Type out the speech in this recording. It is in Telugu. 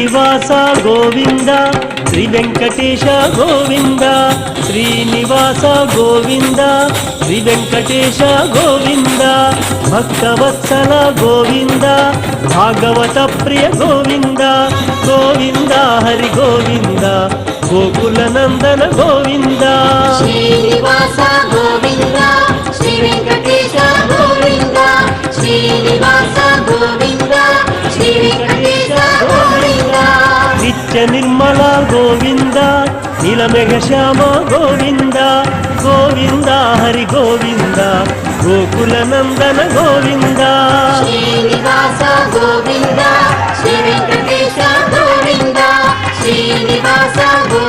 శ్రీనివాస గోవింద శ్రీ వెంకటేశ గోవింద శ్రీనివాస గోవింద శ్రీ వెంకటేశ గోవింద భక్తవత్సల గోవింద భాగవత ప్రియ గోవింద గోవింద హరి గోవింద గోకుల నందన గోవింద శ్రీనివాస గోవింద శ్రీ వెంకటేశ గోవింద శ్రీనివాస గోవింద శ్రీ వెంకటేశ గోవింద నిత్య నిర్మల గోవింద నీలమేఘ శ్యామ గోవింద గోవింద హరి గోవింద గోకుల నందన గోవింద శ్రీనివాస గోవింద శ్రీ వెంకటేశ గోవింద శ్రీనివాస గోవింద